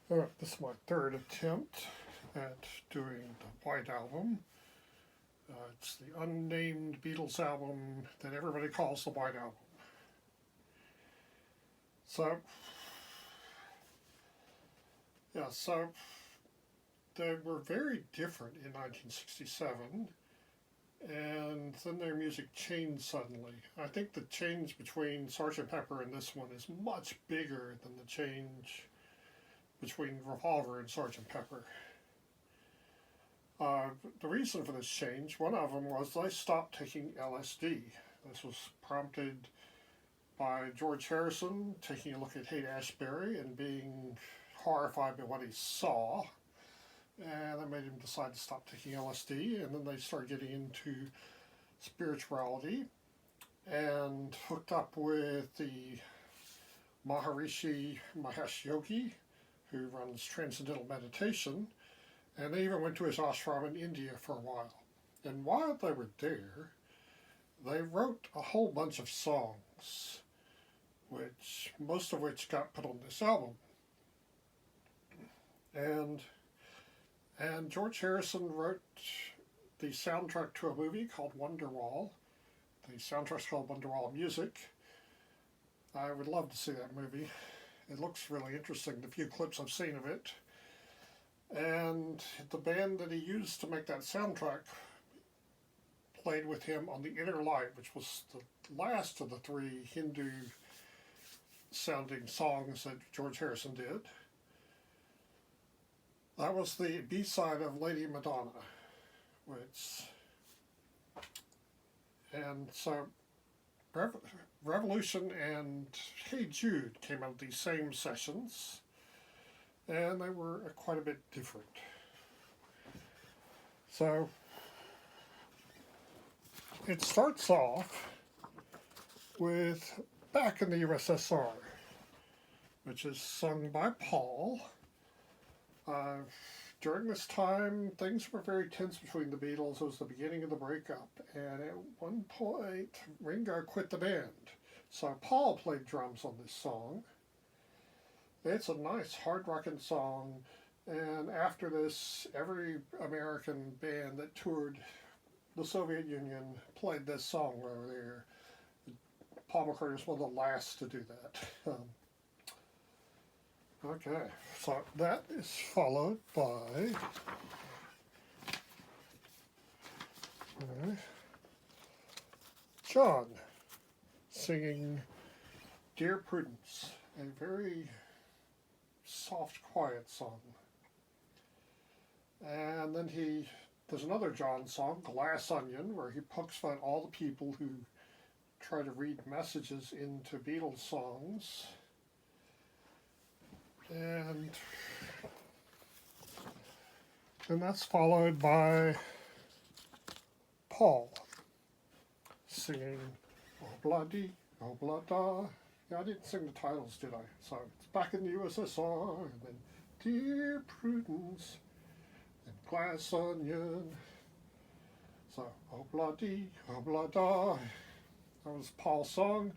This is my third attempt at doing the White Album. It's the unnamed Beatles album that everybody calls the White Album. So, so they were very different in 1967, and then their music changed suddenly. I think the change between Sgt. Pepper and this one is much bigger than the change between Revolver and Sgt. Pepper. The reason for this change, one of them was they stopped taking LSD. This was prompted by George Harrison taking a look at Haight-Ashbury and being horrified by what he saw. And that made him decide to stop taking LSD. And then they started getting into spirituality and hooked up with the Maharishi Mahesh Yogi, who runs Transcendental Meditation. And they even went to his ashram in India for a while. And while they were there, they wrote a whole bunch of songs, which most of which got put on this album. And George Harrison wrote the soundtrack to a movie called Wonderwall. The soundtrack's called Wonderwall Music. I would love to see that movie. It looks really interesting, the few clips I've seen of it. And the band that he used to make that soundtrack played with him on The Inner Light, which was the last of the three Hindu sounding songs that George Harrison did. That was the B-side of Lady Madonna, and so Revolution and Hey Jude came out of these same sessions, and they were quite a bit different. So it starts off with Back in the USSR, which is sung by Paul. During this time, things were very tense between the Beatles. It was the beginning of the breakup, and at one point, Ringo quit the band. So Paul played drums on this song. It's a nice hard-rocking song, and after this, every American band that toured the Soviet Union played this song over there. Paul McCartney was one of the last to do that. Okay, so that is followed by John singing Dear Prudence, a very soft, quiet song. And then there's another John song, Glass Onion, where he pokes fun at all the people who try to read messages into Beatles songs. And that's followed by Paul singing Obladi, Oblada. Yeah, I didn't sing the titles, did I? So it's Back in the USSR, and then Dear Prudence, and Glass Onion. So Obladi, Oblada. That was Paul's song,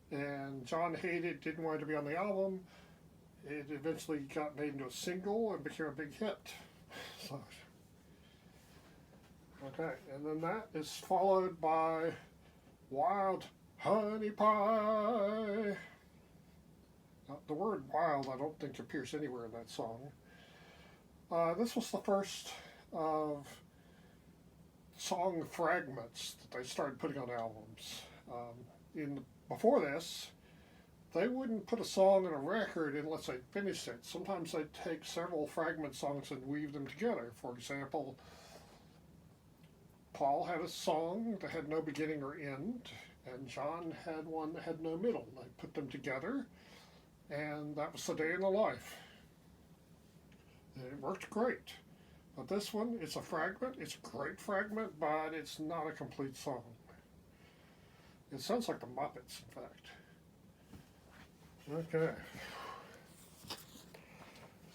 and John hated, didn't want it to be on the album. It eventually got made into a single and became a big hit. So, okay, and then that is followed by Wild Honey Pie. Now, the word wild I don't think appears anywhere in that song. This was the first of song fragments that they started putting on albums. Before this, they wouldn't put a song on a record unless they finished it. Sometimes they'd take several fragment songs and weave them together. For example, Paul had a song that had no beginning or end, and John had one that had no middle. They put them together, and that was the day in the life. And it worked great. But this one, it's a fragment. It's a great fragment, but it's not a complete song. It sounds like the Muppets, in fact. Okay.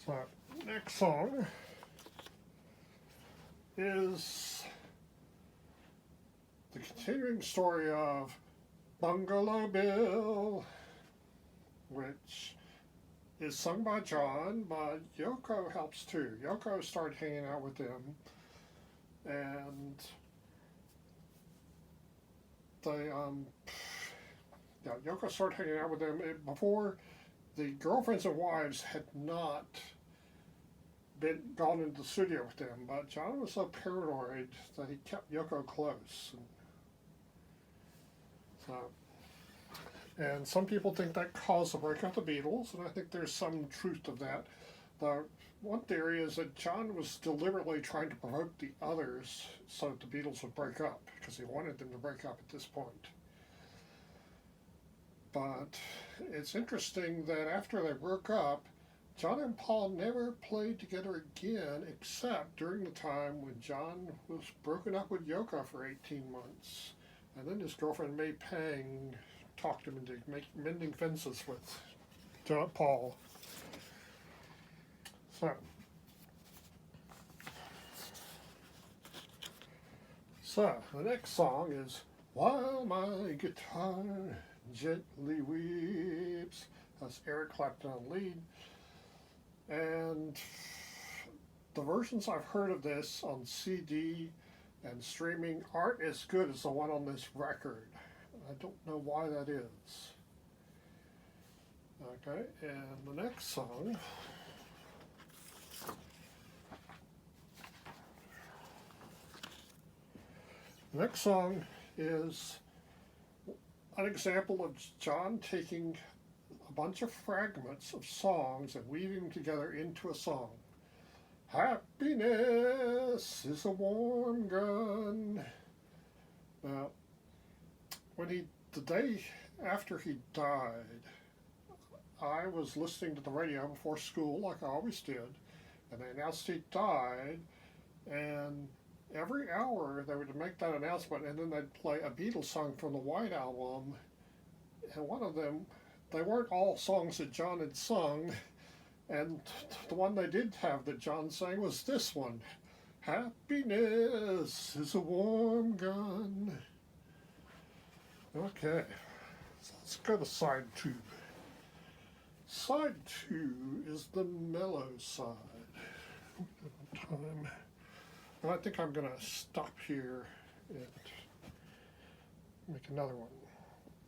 So, next song is the continuing story of Bungalow Bill, which is sung by John, but Yoko helps too. Yoko started hanging out with them, and they yeah, Yoko started hanging out with them before the girlfriends and wives had not been gone into the studio with them. But John was so paranoid that he kept Yoko close. And some people think that caused the breakup of the Beatles, and I think there's some truth to that. The one theory is that John was deliberately trying to provoke the others so that the Beatles would break up, because he wanted them to break up at this point. But it's interesting that after they broke up, John and Paul never played together again, except during the time when John was broken up with Yoko for 18 months. And then his girlfriend May Pang talked him into mending fences with Paul. So the next song is While My Guitar Gently Weeps. That's Eric Clapton on lead. And the versions I've heard of this on CD and streaming aren't as good as the one on this record. I don't know why that is. Okay, and the next song is an example of John taking a bunch of fragments of songs and weaving them together into a song. Happiness is a warm gun. Now, the day after he died, I was listening to the radio before school, like I always did, and they announced he died, and every hour they would make that announcement, and then they'd play a Beatles song from the White Album, and one of them, they weren't all songs that John had sung, and the one they did have that John sang was this one, Happiness is a Warm Gun. Okay, so let's go to side 2. Side 2 is the mellow side. Time. I think I'm going to stop here and make another one.